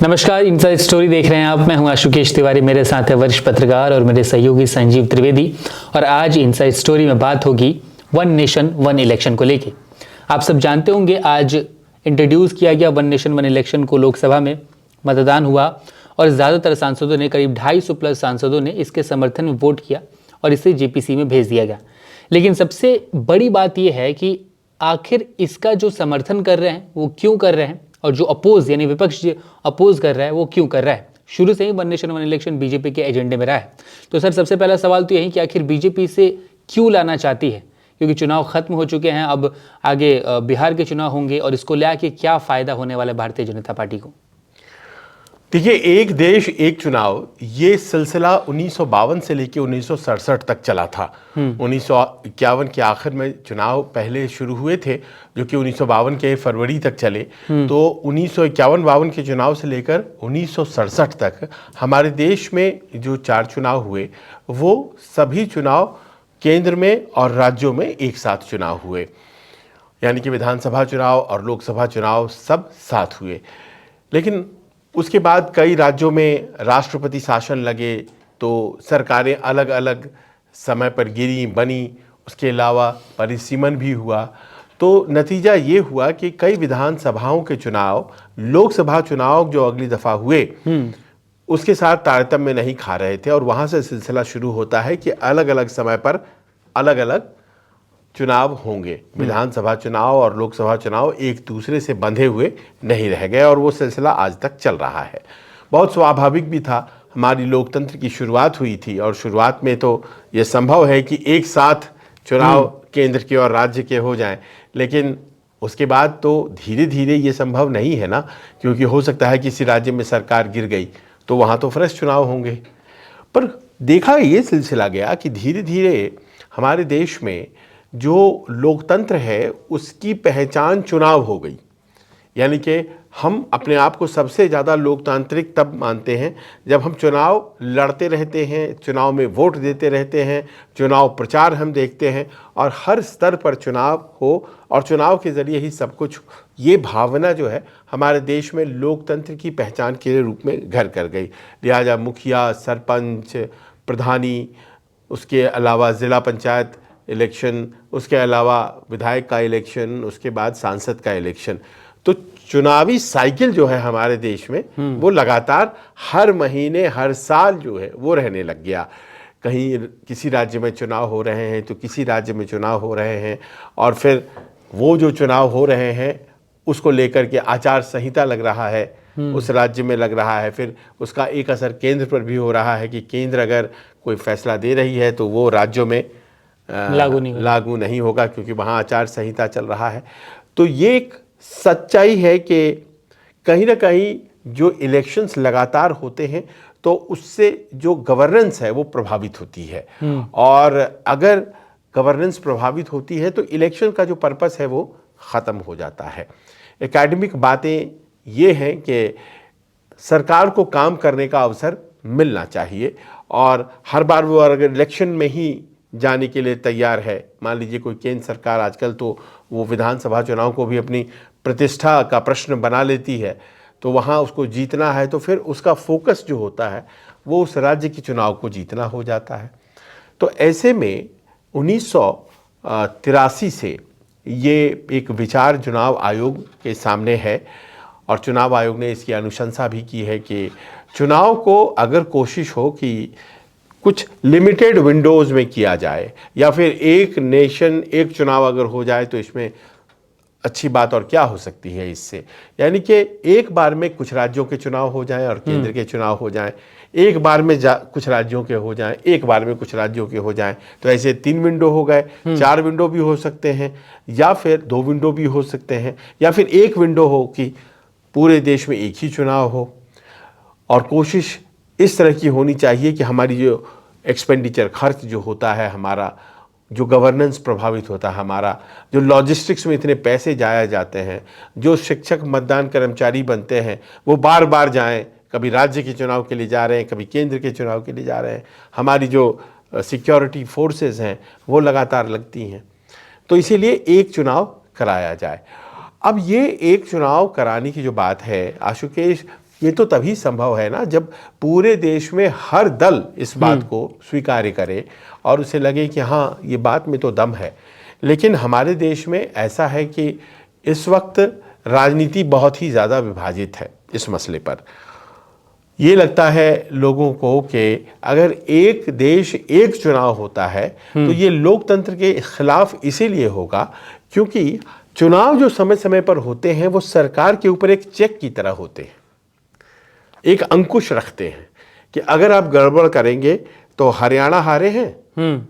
नमस्कार, inside story देख रहे हैं आप। मैं हूं आशुकेश तिवारी, मेरे साथ है वरिष्ठ पत्रकार और मेरे सहयोगी संजीव त्रिवेदी। और आज इनसाइड स्टोरी में बात होगी वन नेशन वन इलेक्शन को लेके। आप सब जानते होंगे आज इंट्रोड्यूस किया गया वन नेशन वन इलेक्शन को। लोकसभा में मतदान हुआ और ज़्यादातर सांसदों ने, करीब 250 प्लस सांसदों ने इसके समर्थन में वोट किया और इसे जेपीसी में भेज दिया गया। लेकिन सबसे बड़ी बात यह है कि आखिर इसका जो समर्थन कर रहे हैं वो क्यों कर रहे हैं, और जो अपोज यानी विपक्ष जो अपोज कर रहा है वो क्यों कर रहा है। शुरू से ही one nation one election BJP के एजेंडे में रहा है। तो सर, सबसे पहला सवाल तो यही कि आखिर बीजेपी से क्यों लाना चाहती है, क्योंकि चुनाव खत्म हो चुके हैं, अब आगे बिहार के चुनाव होंगे और इसको लेकर क्या फायदा होने वाला है भारतीय जनता पार्टी को। देखिए, एक देश एक चुनाव, ये सिलसिला 1952 से लेकर 1967 तक चला था। 1951 के आखिर में चुनाव पहले शुरू हुए थे, जो कि 1952 के फरवरी तक चले। तो 1951-52 के चुनाव से लेकर 1967 तक हमारे देश में जो 4 चुनाव हुए, वो सभी चुनाव केंद्र में और राज्यों में एक साथ चुनाव हुए। यानी कि विधानसभा चुनाव और लोकसभा चुनाव सब साथ हुए। लेकिन उसके बाद कई राज्यों में राष्ट्रपति शासन लगे, तो सरकारें अलग अलग समय पर गिरी बनी। उसके अलावा परिसीमन भी हुआ। तो नतीजा ये हुआ कि कई विधानसभाओं के चुनाव लोकसभा चुनाव जो अगली दफ़ा हुए उसके साथ तारतम्य नहीं खा रहे थे। और वहाँ से सिलसिला शुरू होता है कि अलग अलग समय पर अलग अलग चुनाव होंगे। विधानसभा चुनाव और लोकसभा चुनाव एक दूसरे से बंधे हुए नहीं रह गए और वो सिलसिला आज तक चल रहा है। बहुत स्वाभाविक भी था। हमारी लोकतंत्र की शुरुआत हुई थी और शुरुआत में तो ये संभव है कि एक साथ चुनाव केंद्र के और राज्य के हो जाएं, लेकिन उसके बाद तो धीरे धीरे ये संभव नहीं है ना, क्योंकि हो सकता है किसी राज्य में सरकार गिर गई तो वहाँ तो फ्रेश चुनाव होंगे। पर देखा ये सिलसिला गया कि धीरे धीरे हमारे देश में जो लोकतंत्र है उसकी पहचान चुनाव हो गई। यानी कि हम अपने आप को सबसे ज़्यादा लोकतांत्रिक तब मानते हैं जब हम चुनाव लड़ते रहते हैं, चुनाव में वोट देते रहते हैं, चुनाव प्रचार हम देखते हैं और हर स्तर पर चुनाव हो और चुनाव के ज़रिए ही सब कुछ। ये भावना जो है हमारे देश में लोकतंत्र की पहचान के रूप में घर कर गई। लिहाजा मुखिया, सरपंच, प्रधानी, उसके अलावा ज़िला पंचायत इलेक्शन, उसके अलावा विधायक का इलेक्शन, उसके बाद सांसद का इलेक्शन। तो चुनावी साइकिल जो है हमारे देश में वो लगातार हर महीने हर साल जो है वो रहने लग गया। कहीं किसी राज्य में चुनाव हो रहे हैं तो किसी राज्य में चुनाव हो रहे हैं, और फिर वो जो चुनाव हो रहे हैं उसको लेकर के आचार संहिता लग रहा है, उस राज्य में लग रहा है। फिर उसका एक असर केंद्र पर भी हो रहा है कि केंद्र अगर कोई फैसला दे रही है तो वो राज्यों में लागू नहीं होगा, क्योंकि वहाँ आचार संहिता चल रहा है। तो ये एक सच्चाई है कि कहीं ना कहीं जो इलेक्शंस लगातार होते हैं तो उससे जो गवर्नेंस है वो प्रभावित होती है। और अगर गवर्नेंस प्रभावित होती है तो इलेक्शन का जो पर्पस है वो ख़त्म हो जाता है। एकेडमिक बातें ये हैं कि सरकार को काम करने का अवसर मिलना चाहिए, और हर बार वो अगर इलेक्शन में ही जाने के लिए तैयार है, मान लीजिए कोई केंद्र सरकार आजकल तो वो विधानसभा चुनाव को भी अपनी प्रतिष्ठा का प्रश्न बना लेती है, तो वहाँ उसको जीतना है तो फिर उसका फोकस जो होता है वो उस राज्य के चुनाव को जीतना हो जाता है। तो ऐसे में 1983 से ये एक विचार चुनाव आयोग के सामने है, और चुनाव आयोग ने इसकी अनुशंसा भी की है कि चुनाव को अगर कोशिश हो कि कुछ लिमिटेड विंडोज़ में किया जाए, या फिर एक नेशन एक चुनाव अगर हो जाए तो इसमें अच्छी बात और क्या हो सकती है इससे। यानी कि एक बार में कुछ राज्यों के चुनाव हो जाएं और केंद्र के चुनाव हो जाएं, एक बार में कुछ राज्यों के हो जाएं, एक बार में कुछ राज्यों के हो जाएं। तो ऐसे 3 विंडो हो गए, 4 विंडो भी हो सकते हैं, या फिर 2 विंडो भी हो सकते हैं, या फिर एक विंडो हो कि पूरे देश में एक ही चुनाव हो। और कोशिश इस तरह की होनी चाहिए कि हमारी जो एक्सपेंडिचर, खर्च जो होता है हमारा, जो गवर्नेंस प्रभावित होता है हमारा, जो लॉजिस्टिक्स में इतने पैसे जाया जाते हैं, जो शिक्षक मतदान कर्मचारी बनते हैं वो बार बार जाएं, कभी राज्य के चुनाव के लिए जा रहे हैं, कभी केंद्र के चुनाव के लिए जा रहे हैं, हमारी जो सिक्योरिटी फोर्सेस हैं वो लगातार लगती हैं। तो इसीलिए एक चुनाव कराया जाए। अब ये एक चुनाव कराने की जो बात है आशुकेश, ये तो तभी संभव है ना जब पूरे देश में हर दल इस बात को स्वीकार करे और उसे लगे कि हाँ, ये बात में तो दम है। लेकिन हमारे देश में ऐसा है कि इस वक्त राजनीति बहुत ही ज़्यादा विभाजित है इस मसले पर। ये लगता है लोगों को कि अगर एक देश एक चुनाव होता है तो ये लोकतंत्र के खिलाफ इसीलिए होगा क्योंकि चुनाव जो समय समय पर होते हैं वो सरकार के ऊपर एक चेक की तरह होते हैं, एक अंकुश रखते हैं कि अगर आप गड़बड़ करेंगे तो हरियाणा हारे हैं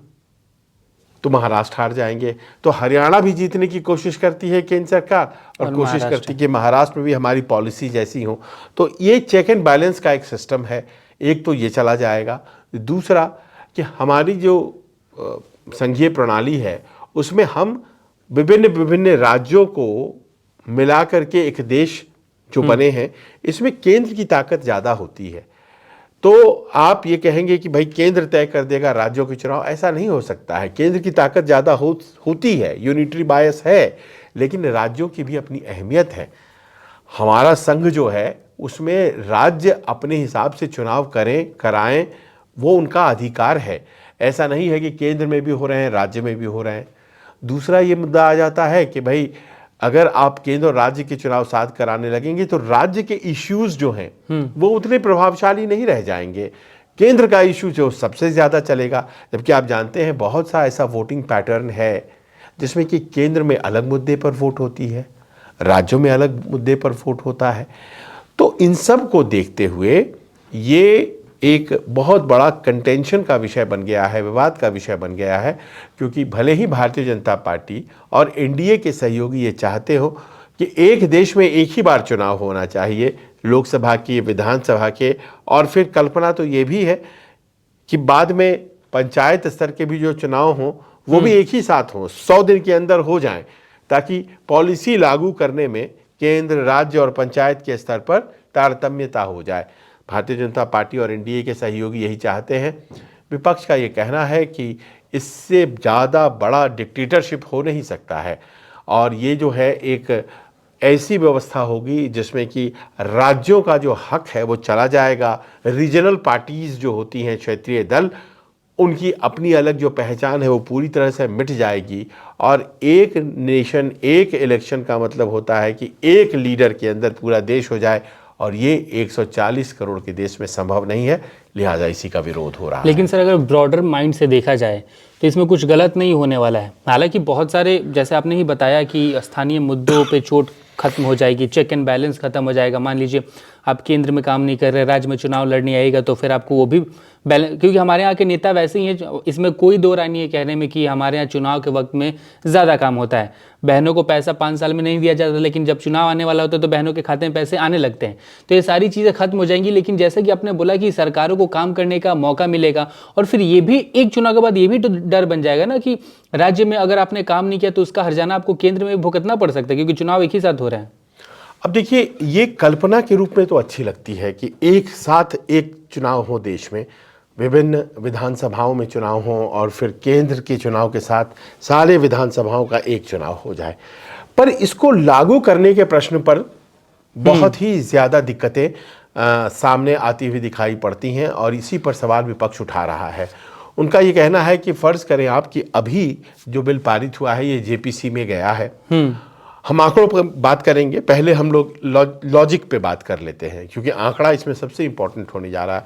तो महाराष्ट्र हार जाएंगे, तो हरियाणा भी जीतने की कोशिश करती है केंद्र सरकार और कोशिश करती है कि महाराष्ट्र में भी हमारी पॉलिसी जैसी हो। तो ये चेक एंड बैलेंस का एक सिस्टम है, एक तो ये चला जाएगा। दूसरा कि हमारी जो संघीय प्रणाली है उसमें हम विभिन्न विभिन्न राज्यों को मिला करके एक देश जो बने हैं, इसमें केंद्र की ताकत ज़्यादा होती है। तो आप ये कहेंगे कि भाई केंद्र तय कर देगा राज्यों के चुनाव, ऐसा नहीं हो सकता है। केंद्र की ताकत ज़्यादा होती है, यूनिटरी बायस है, लेकिन राज्यों की भी अपनी अहमियत है। हमारा संघ जो है उसमें राज्य अपने हिसाब से चुनाव कराएं, वो उनका अधिकार है। ऐसा नहीं है कि केंद्र में भी हो रहे हैं, राज्य में भी हो रहे हैं। दूसरा ये मुद्दा आ जाता है कि भाई अगर आप केंद्र और राज्य के चुनाव साथ कराने लगेंगे तो राज्य के इश्यूज जो हैं वो उतने प्रभावशाली नहीं रह जाएंगे। केंद्र का इशू जो सबसे ज़्यादा चलेगा, जबकि आप जानते हैं बहुत सा ऐसा वोटिंग पैटर्न है जिसमें कि केंद्र में अलग मुद्दे पर वोट होती है, राज्यों में अलग मुद्दे पर वोट होता है। तो इन सब को देखते हुए ये एक बहुत बड़ा कंटेंशन का विषय बन गया है, विवाद का विषय बन गया है, क्योंकि भले ही भारतीय जनता पार्टी और एनडीए के सहयोगी ये चाहते हो कि एक देश में एक ही बार चुनाव होना चाहिए, लोकसभा के, विधानसभा के, और फिर कल्पना तो ये भी है कि बाद में पंचायत स्तर के भी जो चुनाव हों वो भी एक ही साथ हों, 100 दिन के अंदर हो जाएं, ताकि पॉलिसी लागू करने में केंद्र, राज्य और पंचायत के स्तर पर तारतम्यता हो जाए। भारतीय जनता पार्टी और एनडीए के सहयोगी यही चाहते हैं। विपक्ष का ये कहना है कि इससे ज़्यादा बड़ा डिक्टेटरशिप हो नहीं सकता है, और ये जो है एक ऐसी व्यवस्था होगी जिसमें कि राज्यों का जो हक है वो चला जाएगा। रीजनल पार्टीज़ जो होती हैं, क्षेत्रीय दल, उनकी अपनी अलग जो पहचान है वो पूरी तरह से मिट जाएगी। और एक नेशन एक इलेक्शन का मतलब होता है कि एक लीडर के अंदर पूरा देश हो जाए, और ये 140 करोड़ के देश में संभव नहीं है, लिहाजा इसी का विरोध हो रहा है। लेकिन सर अगर ब्रॉडर माइंड से देखा जाए तो इसमें कुछ गलत नहीं होने वाला है। हालांकि बहुत सारे, जैसे आपने ही बताया कि स्थानीय मुद्दों पे चोट खत्म हो जाएगी, चेक एंड बैलेंस खत्म हो जाएगा। मान लीजिए आप केंद्र में काम नहीं कर रहे, राज्य में चुनाव लड़ने आएगा तो फिर आपको वो भी बैलेंस, क्योंकि हमारे यहाँ के नेता वैसे ही हैं, इसमें कोई दो राय नहीं है कहने में कि हमारे यहाँ चुनाव के वक्त में ज़्यादा काम होता है। बहनों को पैसा 5 साल में नहीं दिया जाता, लेकिन जब चुनाव आने वाला होता है तो बहनों के खाते में पैसे आने लगते हैं। तो ये सारी चीज़ें खत्म हो जाएंगी। लेकिन जैसा कि आपने बोला कि सरकारों को काम करने का मौका मिलेगा, और फिर ये भी एक चुनाव के बाद ये भी तो डर बन जाएगा ना कि राज्य में अगर आपने काम नहीं किया तो उसका हर्जाना आपको केंद्र में भुगतना पड़ सकता है, क्योंकि चुनाव एक ही साथ हो रहे हैं। अब देखिए, ये कल्पना के रूप में तो अच्छी लगती है कि एक साथ एक चुनाव हो देश में, विभिन्न विधानसभाओं में चुनाव हो, और फिर केंद्र के चुनाव के साथ सारे विधानसभाओं का एक चुनाव हो जाए। पर इसको लागू करने के प्रश्न पर बहुत ही ज़्यादा दिक्कतें सामने आती हुई दिखाई पड़ती हैं, और इसी पर सवाल विपक्ष उठा रहा है। उनका ये कहना है कि फ़र्ज़ करें आप कि अभी जो बिल पारित हुआ है ये जेपीसी में गया है। हम आंकड़ों पर बात करेंगे, पहले हम लोग लॉजिक पे बात कर लेते हैं, क्योंकि आंकड़ा इसमें सबसे इम्पोर्टेंट होने जा रहा है।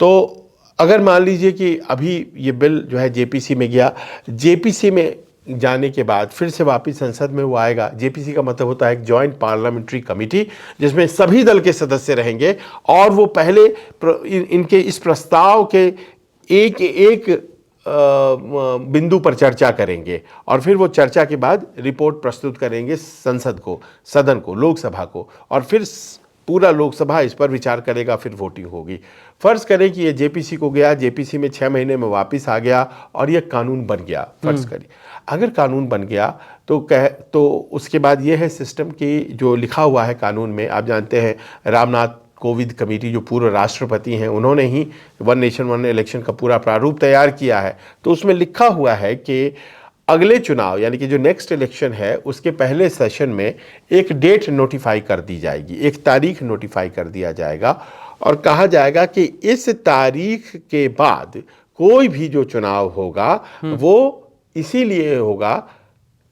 तो अगर मान लीजिए कि अभी ये बिल जो है जेपीसी में गया, जेपीसी में जाने के बाद फिर से वापस संसद में वो आएगा। जेपीसी का मतलब होता है एक जॉइंट पार्लियामेंट्री कमेटी, जिसमें सभी दल के सदस्य रहेंगे, और वो पहले इनके इस प्रस्ताव के एक एक बिंदु पर चर्चा करेंगे, और फिर वो चर्चा के बाद रिपोर्ट प्रस्तुत करेंगे संसद को, सदन को, लोकसभा को, और फिर पूरा लोकसभा इस पर विचार करेगा, फिर वोटिंग होगी। फ़र्ज़ करें कि ये जेपीसी को गया, जेपीसी में 6 महीने में वापस आ गया और ये कानून बन गया। फ़र्ज़ करिए अगर कानून बन गया तो उसके बाद ये है सिस्टम की जो लिखा हुआ है कानून में। आप जानते हैं रामनाथ कोविंद कमेटी जो पूर्व राष्ट्रपति हैं, उन्होंने ही वन नेशन वन इलेक्शन का पूरा प्रारूप तैयार किया है। तो उसमें लिखा हुआ है कि अगले चुनाव यानी कि जो नेक्स्ट इलेक्शन है उसके पहले सेशन में एक डेट नोटिफाई कर दी जाएगी, एक तारीख नोटिफाई कर दिया जाएगा और कहा जाएगा कि इस तारीख के बाद कोई भी जो चुनाव होगा वो इसीलिए होगा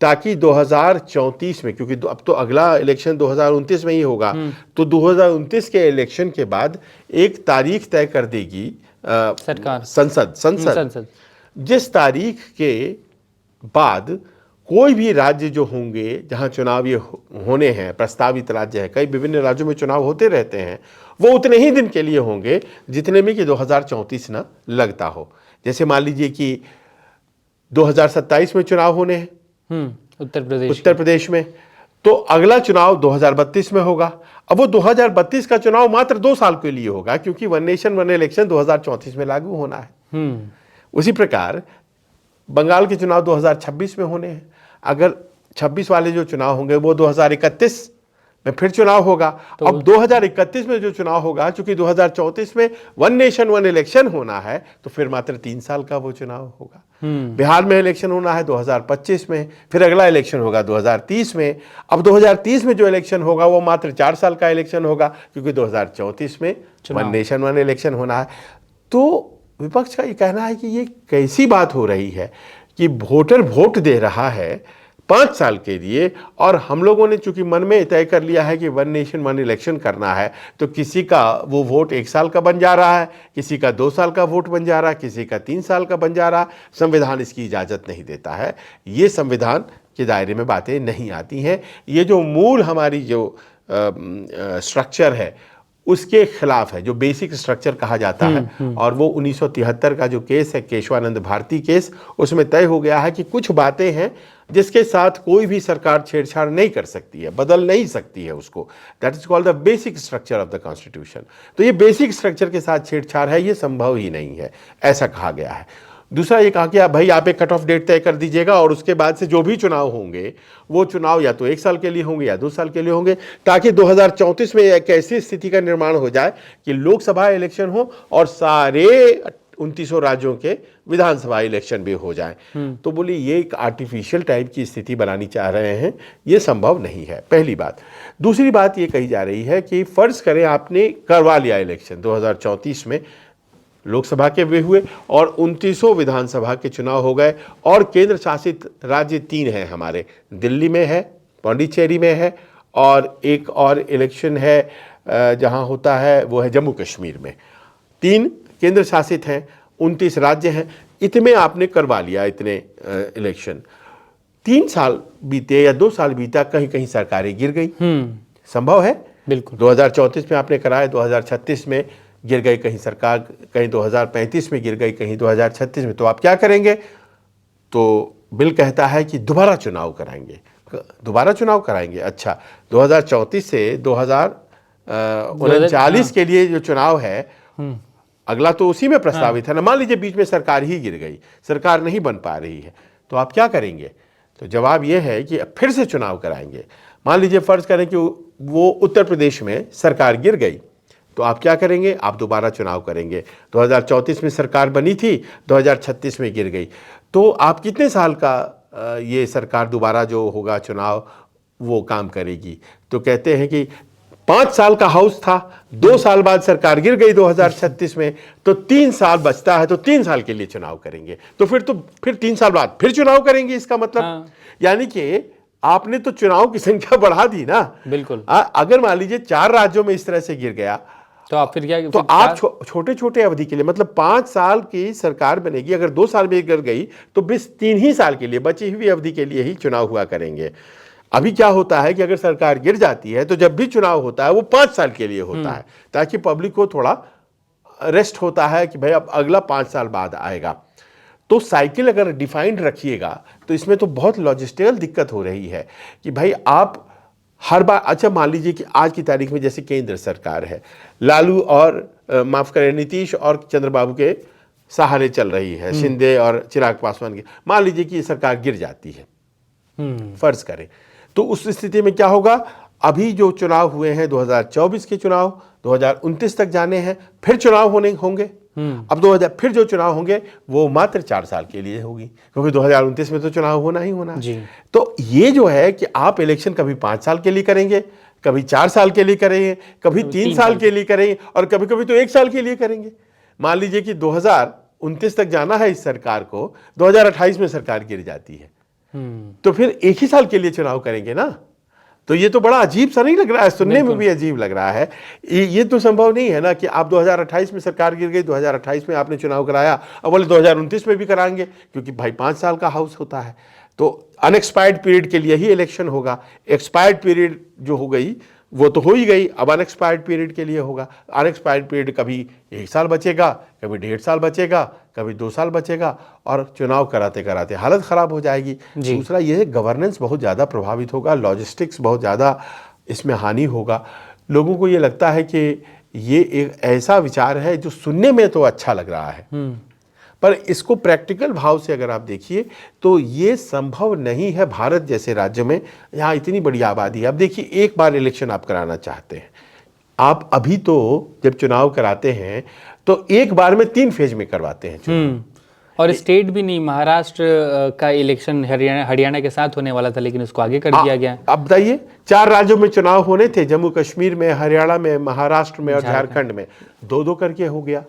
ताकि 2034 में, क्योंकि अब तो अगला इलेक्शन 2029 में ही होगा, तो 2029 के इलेक्शन के बाद एक तारीख तय कर देगी सरकार, संसद जिस तारीख के बाद कोई भी राज्य जो होंगे जहां चुनाव ये होने हैं, प्रस्तावित राज्य है, कई विभिन्न राज्यों में चुनाव होते रहते हैं, वो उतने ही दिन के लिए होंगे जितने में कि 2034 ना लगता हो। जैसे मान लीजिए कि 2027 में चुनाव होने हैं उत्तर प्रदेश में, तो अगला चुनाव 2032 में होगा। अब वो 2032 का चुनाव मात्र 2 साल के लिए होगा क्योंकि वन नेशन वन इलेक्शन 2034 में लागू होना है। उसी प्रकार बंगाल के चुनाव 2026 में होने हैं, अगर 26 वाले जो चुनाव होंगे वो 2031 में फिर चुनाव होगा। तो अब 2031 में जो चुनाव होगा, चूंकि 2034 में वन नेशन वन इलेक्शन होना है, तो फिर मात्र 3 साल का वो चुनाव होगा। बिहार में इलेक्शन होना है 2025 में, फिर अगला इलेक्शन होगा 2030 में। अब 2030 में जो इलेक्शन होगा वो मात्र 4 साल का इलेक्शन होगा क्योंकि 2034 में वन नेशन वन इलेक्शन होना है। तो विपक्ष का ये कहना है कि ये कैसी बात हो रही है कि वोटर वोट दे रहा है 5 साल के लिए और हम लोगों ने चूंकि मन में तय कर लिया है कि वन नेशन वन इलेक्शन करना है, तो किसी का वो वोट 1 साल का बन जा रहा है, किसी का 2 साल का वोट बन जा रहा है, किसी का 3 साल का बन जा रहा है। संविधान इसकी इजाज़त नहीं देता है, ये संविधान के दायरे में बातें नहीं आती हैं। ये जो मूल हमारी जो स्ट्रक्चर है उसके खिलाफ है, जो बेसिक स्ट्रक्चर कहा जाता है। और वो 1973 का जो केस है, केशवानंद भारती केस, उसमें तय हो गया है कि कुछ बातें हैं जिसके साथ कोई भी सरकार छेड़छाड़ नहीं कर सकती है, बदल नहीं सकती है उसको। That is called the basic structure of the constitution. तो ये बेसिक स्ट्रक्चर के साथ छेड़छाड़ है, ये संभव ही नहीं है, ऐसा कहा गया है। दूसरा ये कहा कि भाई आप एक कट ऑफ डेट तय कर दीजिएगा और उसके बाद से जो भी चुनाव होंगे वो चुनाव या तो 1 साल के लिए होंगे या 2 साल के लिए होंगे, ताकि 2034 में एक ऐसी स्थिति का निर्माण हो जाए कि लोकसभा इलेक्शन हो और सारे 29 राज्यों के विधानसभा इलेक्शन भी हो जाए। तो बोली ये एक आर्टिफिशियल टाइप की स्थिति बनानी चाह रहे हैं, ये संभव नहीं है, पहली बात। दूसरी बात ये कही जा रही है कि फर्ज करें आपने करवा लिया इलेक्शन 2034 में, लोकसभा के भी हुए और 29 विधानसभा के चुनाव हो गए और केंद्र शासित राज्य 3 हैं हमारे, दिल्ली में है, पौंडीचेरी में है और एक और इलेक्शन है जहां होता है वो है जम्मू कश्मीर में। 3 केंद्र शासित हैं, 29 राज्य हैं, इतने आपने करवा लिया, इतने इलेक्शन। 3 साल बीते या 2 साल बीता, कहीं कहीं सरकारें गिर गई, संभव है बिल्कुल। 2034 में आपने कराया, 2036 में गिर गई कहीं सरकार, कहीं 2035 में गिर गई, कहीं 2036 में। तो आप क्या करेंगे? तो बिल कहता है कि दोबारा चुनाव कराएंगे, दोबारा चुनाव कराएंगे। अच्छा, 2034 से 2039 के लिए जो चुनाव है अगला, तो उसी में प्रस्तावित है ना। मान लीजिए बीच में सरकार ही गिर गई, सरकार नहीं बन पा रही है, तो आप क्या करेंगे? तो जवाब यह है कि फिर से चुनाव कराएंगे। मान लीजिए फर्ज करें कि वो उत्तर प्रदेश में सरकार गिर गई, तो आप क्या करेंगे? आप दोबारा चुनाव करेंगे। 2034 में सरकार बनी थी, 2036 में गिर गई, तो आप कितने साल का ये सरकार दोबारा जो होगा चुनाव वो काम करेगी? तो कहते हैं कि 5 साल का हाउस था, 2 साल बाद सरकार गिर गई 2036 में, तो 3 साल बचता है, तो 3 साल के लिए चुनाव करेंगे। तो फिर 3 साल बाद फिर चुनाव करेंगे, इसका मतलब यानी कि आपने तो चुनाव की संख्या बढ़ा दी ना। बिल्कुल। अगर मान लीजिए 4 राज्यों में इस तरह से गिर गया, तो आप फिर क्या? तो आप छोटे छोटे अवधि के लिए, मतलब 5 साल की सरकार बनेगी, अगर 2 साल में गिर गई तो 3 ही साल के लिए, बची हुई अवधि के लिए ही चुनाव हुआ करेंगे। अभी क्या होता है कि अगर सरकार गिर जाती है तो जब भी चुनाव होता है वो 5 साल के लिए होता है, ताकि पब्लिक को थोड़ा रेस्ट होता है कि भाई अब अगला 5 साल बाद आएगा। तो साइकिल अगर डिफाइंड रखिएगा तो इसमें तो बहुत लॉजिस्टिकल दिक्कत हो रही है कि भाई आप हर बार, अच्छा मान लीजिए कि आज की तारीख में जैसे केंद्र सरकार है, लालू और माफ करें नीतीश और चंद्रबाबू के सहारे चल रही है, शिंदे और चिराग पासवान के, मान लीजिए कि ये सरकार गिर जाती है, फर्ज करें, तो उस स्थिति में क्या होगा? अभी जो चुनाव हुए हैं 2024 के चुनाव 2029 तक जाने हैं, फिर चुनाव होंगे, अब 2000 फिर जो चुनाव होंगे वो मात्र 4 साल के लिए होगी, क्योंकि 2029 में तो चुनाव होना ही होना है। तो ये जो है कि आप इलेक्शन कभी 5 साल के लिए करेंगे, कभी 4 साल के लिए करेंगे, कभी 3 साल के लिए करेंगे, और कभी कभी तो 1 साल के लिए करेंगे। मान लीजिए कि 2029 तक जाना है इस सरकार को, 2028 में सरकार गिर जाती है, तो फिर 1 ही साल के लिए चुनाव करेंगे ना। तो ये तो बड़ा अजीब सा नहीं लग रहा है, सुनने में भी अजीब लग रहा है। ये तो संभव नहीं है ना कि आप 2028 में सरकार गिर गई, 2028 में आपने चुनाव कराया, अब बोले 2029 में भी कराएंगे, क्योंकि भाई 5 साल का हाउस होता है। तो अनएक्सपायर्ड पीरियड के लिए ही इलेक्शन होगा। एक्सपायर्ड पीरियड जो हो गई वो तो हो ही गई, अब अनएक्सपायर्ड पीरियड के लिए होगा। अनएक्सपायर्ड पीरियड कभी 1 साल बचेगा, कभी 1.5 साल बचेगा, कभी 2 साल बचेगा, और चुनाव कराते कराते हालत ख़राब हो जाएगी। दूसरा ये गवर्नेंस बहुत ज़्यादा प्रभावित होगा, लॉजिस्टिक्स बहुत ज़्यादा इसमें हानि होगा। लोगों को ये लगता है कि ये एक ऐसा विचार है जो सुनने में तो अच्छा लग रहा है, पर इसको प्रैक्टिकल भाव से अगर आप देखिए तो ये संभव नहीं है। भारत जैसे राज्य में, यहाँ इतनी बड़ी आबादी है। अब देखिए, एक बार इलेक्शन आप कराना चाहते हैं, आप अभी तो जब चुनाव कराते हैं तो एक बार में 3 फेज में करवाते हैं चुनाव। और स्टेट भी नहीं, महाराष्ट्र का इलेक्शन हरियाणा के साथ होने वाला था, लेकिन उसको आगे कर दिया गया। अब बताइए, 4 राज्यों में चुनाव होने थे, जम्मू कश्मीर में, हरियाणा में, महाराष्ट्र में और झारखंड में, 2-2 करके हो गया।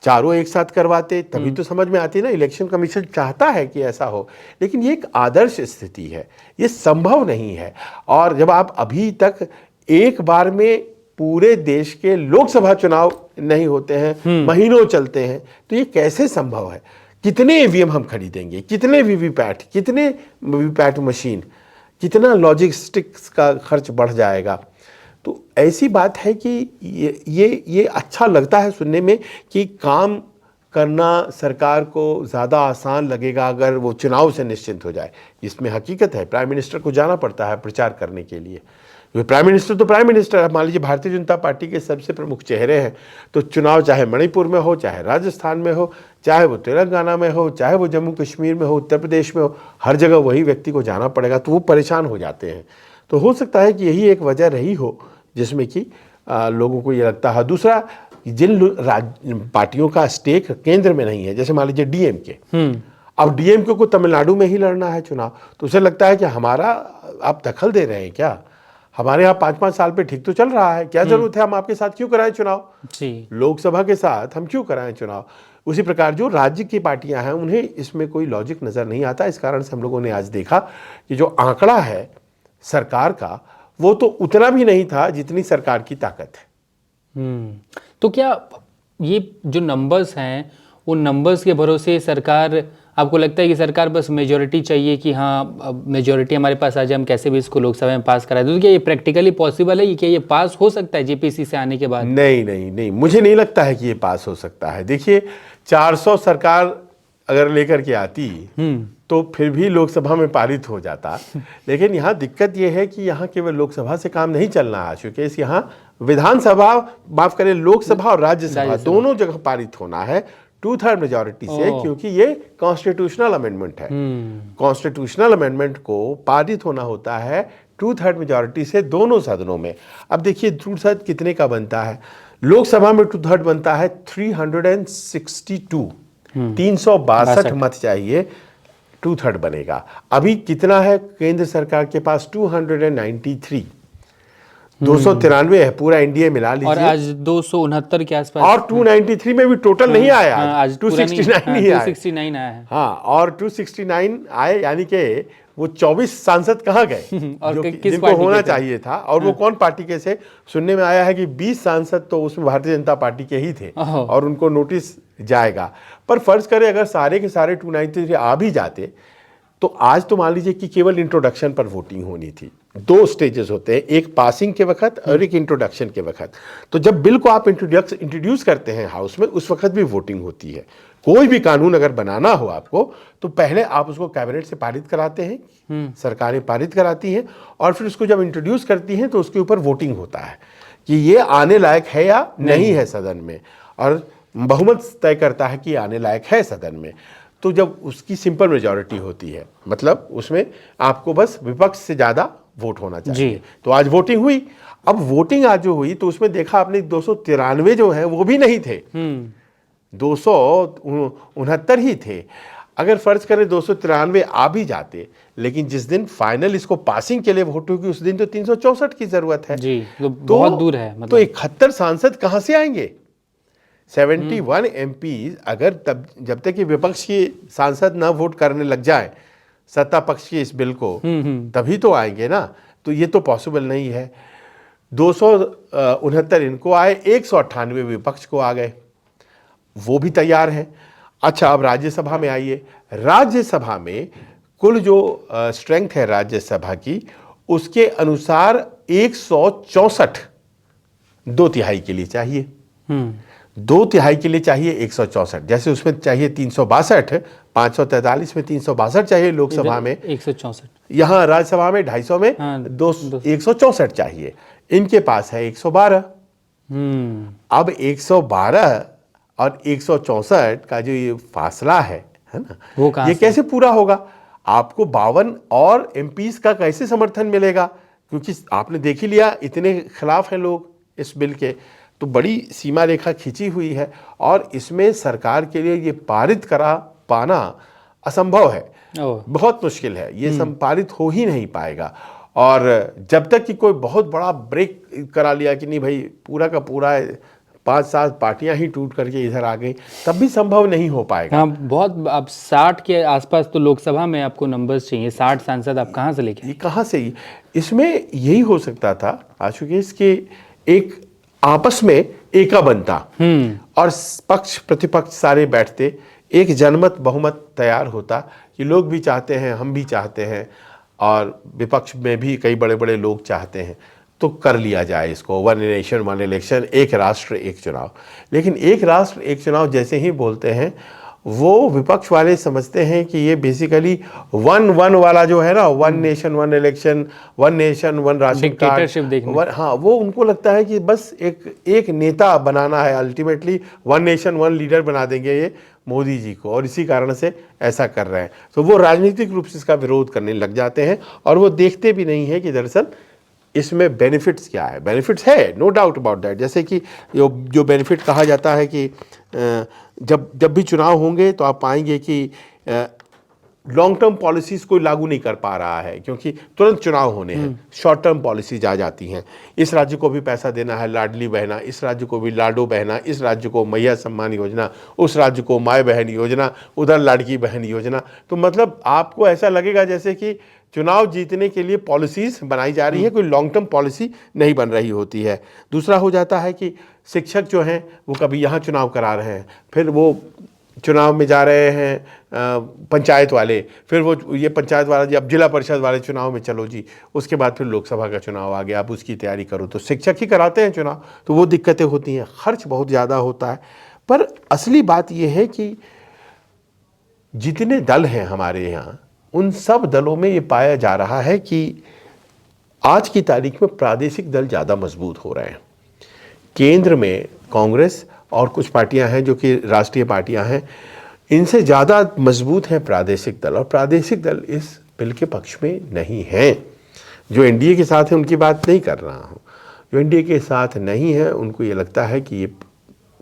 चारों एक साथ करवाते तभी तो समझ में आती ना। इलेक्शन कमीशन चाहता है कि ऐसा हो, लेकिन ये एक आदर्श स्थिति है, ये संभव नहीं है। और जब आप अभी तक एक बार में पूरे देश के लोकसभा चुनाव नहीं होते हैं, महीनों चलते हैं, तो ये कैसे संभव है? कितने ईवीएम हम खरीदेंगे, कितने वीवीपैट, कितने वीवीपैट मशीन, कितना लॉजिस्टिक्स का खर्च बढ़ जाएगा। तो ऐसी बात है कि ये अच्छा लगता है सुनने में कि काम करना सरकार को ज़्यादा आसान लगेगा अगर वो चुनाव से निश्चिंत हो जाए। इसमें हकीकत है, प्राइम मिनिस्टर को जाना पड़ता है प्रचार करने के लिए। प्राइम मिनिस्टर तो प्राइम मिनिस्टर है, मान लीजिए भारतीय जनता पार्टी के सबसे प्रमुख चेहरे हैं, तो चुनाव चाहे मणिपुर में हो, चाहे राजस्थान में हो, चाहे वो तेलंगाना में हो, चाहे वो जम्मू कश्मीर में हो, उत्तर प्रदेश में हो, हर जगह वही व्यक्ति को जाना पड़ेगा, तो वो परेशान हो जाते हैं। तो हो सकता है कि यही एक वजह रही हो जिसमें कि लोगों को ये लगता है। दूसरा, जिन पार्टियों का स्टेक केंद्र में नहीं है, जैसे मान लीजिए डीएमके, अब डीएमके को तमिलनाडु में ही लड़ना है चुनाव, तो उसे लगता है कि हमारा आप दखल दे रहे हैं क्या? हमारे यहाँ 5-5 साल पे ठीक तो चल रहा है, क्या जरूरत है हम आपके साथ क्यों कराएं चुनाव? लोकसभा के साथ हम क्यों कराएं चुनाव? उसी प्रकार जो राज्य की पार्टियां हैं उन्हें इसमें कोई लॉजिक नजर नहीं आता। इस कारण से हम लोगों ने आज देखा कि जो आंकड़ा है सरकार का, वो तो उतना भी नहीं था जितनी सरकार की ताकत है। तो क्या ये जो नंबर्स हैं, उन नंबर्स के भरोसे सरकार, आपको लगता है कि सरकार बस मेजॉरिटी चाहिए कि हाँ मेजॉरिटी हमारे पास आ जाए, हम कैसे भी इसको लोकसभा में पास करा दें? तो क्या ये प्रैक्टिकली पॉसिबल है? क्या ये पास हो सकता है जेपीसी से आने के बाद? नहीं, मुझे नहीं लगता है कि ये पास हो सकता है। देखिए, 400 सरकार अगर लेकर के आती तो फिर भी लोकसभा में पारित हो जाता। लेकिन यहाँ दिक्कत ये है कि यहाँ केवल लोकसभा से काम नहीं चलना है, क्योंकि यहाँ विधानसभा, माफ करें, लोकसभा और राज्यसभा दोनों जगह पारित होना है 2/3 मेजॉरिटी से, क्योंकि ये कॉन्स्टिट्यूशनल अमेंडमेंट है। कॉन्स्टिट्यूशनल अमेंडमेंट को पारित होना होता है 2/3 मेजॉरिटी से दोनों सदनों में। अब देखिए 2/3 कितने का बनता है? लोकसभा में 2/3 बनता है 362, 362 मत चाहिए, 2/3 बनेगा। अभी कितना है केंद्र सरकार के पास? 293, 293 है, पूरा एनडीए मिला लीजिए। और आज 269 के आसपास, और 293 में भी टोटल नहीं आया, आज 269 ही आया। 269 आया है। हाँ, और 269 आए, यानी कि वो 24 सांसद कहाँ गए और जिनको होना चाहिए था? और वो कौन पार्टी के से? सुनने में आया है कि 20 सांसद तो उसमें भारतीय जनता पार्टी के ही थे, और उनको नोटिस जाएगा। पर फर्ज करें अगर सारे के सारे 293 आ भी जाते, तो आज तो मान लीजिए कि केवल इंट्रोडक्शन पर वोटिंग होनी थी। 2 स्टेजेस होते हैं, एक पासिंग के वक्त और एक इंट्रोडक्शन के वक्त। तो जब बिल को आप इंट्रोड्यूस करते हैं हाउस में, उस वक्त भी वोटिंग होती है। कोई भी कानून अगर बनाना हो आपको, तो पहले आप उसको कैबिनेट से पारित कराते हैं, सरकारें पारित कराती हैं, और फिर उसको जब इंट्रोड्यूस करती हैं तो उसके ऊपर वोटिंग होता है कि ये आने लायक है या नहीं है सदन में, और बहुमत तय करता है कि आने लायक है सदन में। तो जब उसकी सिंपल मेजॉरिटी होती है, मतलब उसमें आपको बस विपक्ष से ज़्यादा वोट होना चाहिए। तो आज वोटिंग हुई। अब वोटिंग आज जो हुई तो उसमें देखा आपने 293 जो है वो भी नहीं थे, 269 ही थे। अगर फर्ज करें 293 आ भी जाते, लेकिन जिस दिन फाइनल इसको पासिंग के लिए वोट होगी उस दिन तो 364 की जरूरत है जी, तो बहुत दूर है मतलब। तो 71 सांसद कहां से आएंगे? 71 एमपी अगर तब जब तक कि विपक्ष के सांसद ना वोट करने लग जाए सत्ता पक्ष के इस बिल को, तभी तो आएंगे ना। तो ये तो पॉसिबल नहीं है। 269 इनको आए, 198 विपक्ष को आ गए, वो भी तैयार हैं। अच्छा, अब राज्यसभा में आइए। राज्यसभा में कुल जो स्ट्रेंथ है राज्यसभा की, उसके अनुसार 164 दो तिहाई के लिए चाहिए। 2 तिहाई के लिए चाहिए 164, जैसे उसमें चाहिए 362, 543 में 362 चाहिए लोकसभा में, 164, यहाँ राज्यसभा में 250 में हाँ, 164 चाहिए। इनके पास है 112। अब 112 और 164 का जो ये फासला है ना, वो कहाँ ये से? कैसे पूरा होगा? आपको 52 और एमपीज का कैसे समर्थन मिलेगा? क्योंकि आपने देख ही लिया इतने खिलाफ हैं लोग इस बिल के, तो बड़ी सीमा रेखा खींची हुई है और इसमें सरकार के लिए ये पारित करा पाना असंभव है, बहुत मुश्किल है। ये संपादित हो ही नहीं पाएगा। और जब तक कि कोई बहुत बड़ा ब्रेक करा लिया कि नहीं भाई पूरा का पूरा 5-7 पार्टियां ही टूट करके इधर आ गई, तब भी संभव नहीं हो पाएगा। हाँ, बहुत। अब 60 के आसपास तो लोकसभा में आपको नंबर्स चाहिए, 60 सांसद आप कहाँ से लेके? ये कहाँ से? इसमें यही हो सकता था आशुकेश के एक आपस में एका बनता और पक्ष प्रतिपक्ष सारे बैठते, एक जनमत बहुमत तैयार होता कि लोग भी चाहते हैं, हम भी चाहते हैं और विपक्ष में भी कई बड़े बड़े लोग चाहते हैं, तो कर लिया जाए इसको। 1 नेशन 1 इलेक्शन, एक राष्ट्र एक चुनाव। लेकिन एक राष्ट्र एक चुनाव जैसे ही बोलते हैं, वो विपक्ष वाले समझते हैं कि ये बेसिकली 1-1 वाला जो है ना, 1 nation 1 election, 1 nation 1 ration card, हाँ, वो उनको लगता है कि बस एक नेता बनाना है। अल्टीमेटली 1 नेशन 1 लीडर बना देंगे ये मोदी जी को, और इसी कारण से ऐसा कर रहे हैं। तो वो राजनीतिक रूप से इसका विरोध करने लग जाते हैं और वो देखते भी नहीं है कि दरअसल इसमें बेनिफिट्स क्या है। बेनिफिट्स है, नो डाउट अबाउट दैट। जैसे कि जो बेनिफिट कहा जाता है कि जब भी चुनाव होंगे तो आप पाएंगे कि लॉन्ग टर्म पॉलिसीज कोई लागू नहीं कर पा रहा है, क्योंकि तुरंत चुनाव होने हैं। शॉर्ट टर्म पॉलिसीज आ जाती हैं। इस राज्य को भी पैसा देना है, लाडली बहना, इस राज्य को भी लाडो बहना, इस राज्य को मैया सम्मान योजना, उस राज्य को माय बहन योजना, उधर लाड़की बहन योजना। तो मतलब आपको ऐसा लगेगा जैसे कि चुनाव जीतने के लिए पॉलिसीज बनाई जा रही है, कोई लॉन्ग टर्म पॉलिसी नहीं बन रही होती है। दूसरा हो जाता है कि शिक्षक जो हैं वो कभी यहाँ चुनाव करा रहे हैं, फिर वो चुनाव में जा रहे हैं पंचायत वाले, फिर वो ये पंचायत वाला जी अब जिला परिषद वाले चुनाव में चलो जी, उसके बाद फिर लोकसभा का चुनाव आ गया, अब उसकी तैयारी करो। तो शिक्षक ही कराते हैं चुनाव, तो वो दिक्कतें होती हैं, खर्च बहुत ज़्यादा होता है। पर असली बात ये है कि जितने दल हैं हमारे यहाँ, उन सब दलों में ये पाया जा रहा है कि आज की तारीख में प्रादेशिक दल ज़्यादा मजबूत हो रहे हैं। केंद्र में कांग्रेस और कुछ पार्टियां हैं जो कि राष्ट्रीय पार्टियां हैं, इनसे ज़्यादा मजबूत हैं प्रादेशिक दल, और प्रादेशिक दल इस बिल के पक्ष में नहीं हैं। जो एनडीए के साथ है उनकी बात नहीं कर रहा हूँ, जो एनडीए के साथ नहीं है उनको ये लगता है कि ये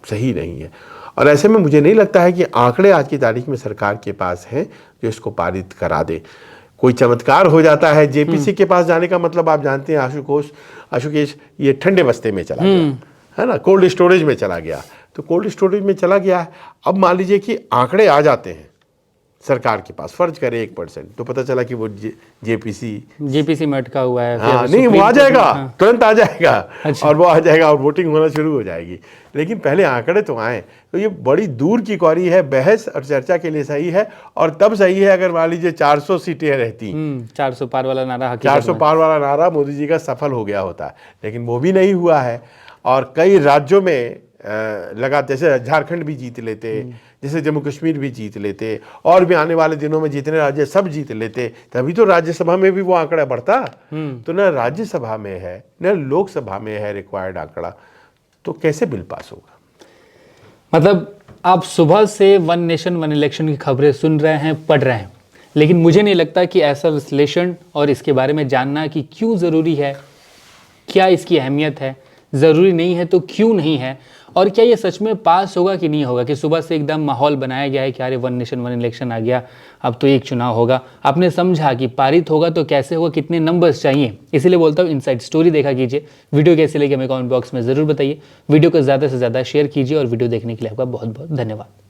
सही नहीं है। और ऐसे में मुझे नहीं लगता है कि आंकड़े आज की तारीख में सरकार के पास हैं जो इसको पारित करा दे। कोई चमत्कार हो जाता है। जेपीसी के पास जाने का मतलब आप जानते हैं आशुकेश, ये ठंडे बस्ते में चला गया है ना, कोल्ड स्टोरेज में चला गया। तो कोल्ड स्टोरेज में चला गया है। अब मान लीजिए कि आंकड़े आ जाते हैं सरकार के पास, फर्ज करें 1%, तो पता चला कि वो जेपीसी में अटका हुआ है। हाँ, नहीं, वो आ जाएगा, तुरंत आ जाएगा। अच्छा। और वो आ जाएगा और वोटिंग होना शुरू हो जाएगी। लेकिन पहले आंकड़े तो आए। तो ये बड़ी दूर की कौरी है, बहस और चर्चा के लिए सही है, और तब सही है अगर मान लीजिए 400 सीटें रहती, 400 पार वाला नारा, 400 पार वाला नारा मोदी जी का सफल हो गया होता है। लेकिन वो भी नहीं हुआ है। और कई राज्यों में लगा, जैसे झारखंड भी जीत लेते, जैसे जम्मू कश्मीर भी जीत लेते, और भी आने वाले दिनों में जितने राज्य सब जीत लेते, तभी तो राज्यसभा में भी वो आंकड़ा बढ़ता। तो न राज्यसभा में है न लोकसभा में है रिक्वायर्ड आंकड़ा, तो कैसे बिल पास होगा? मतलब आप सुबह से 1 नेशन 1 इलेक्शन की खबरें सुन रहे हैं, पढ़ रहे हैं, लेकिन मुझे नहीं लगता कि ऐसा विश्लेषण और इसके बारे में जानना कि क्यों ज़रूरी है, क्या इसकी अहमियत है, ज़रूरी नहीं है तो क्यों नहीं है, और क्या ये सच में पास होगा कि नहीं होगा, कि सुबह से एकदम माहौल बनाया गया है कि अरे वन नेशन वन इलेक्शन आ गया, अब तो एक चुनाव होगा। आपने समझा कि पारित होगा तो कैसे होगा, कितने नंबर्स चाहिए। इसीलिए बोलता हूँ इनसाइड स्टोरी देखा कीजिए। वीडियो कैसे लगी हमें कमेंट बॉक्स में ज़रूर बताइए। वीडियो को ज़्यादा से ज़्यादा शेयर कीजिए और वीडियो देखने के लिए आपका बहुत बहुत धन्यवाद।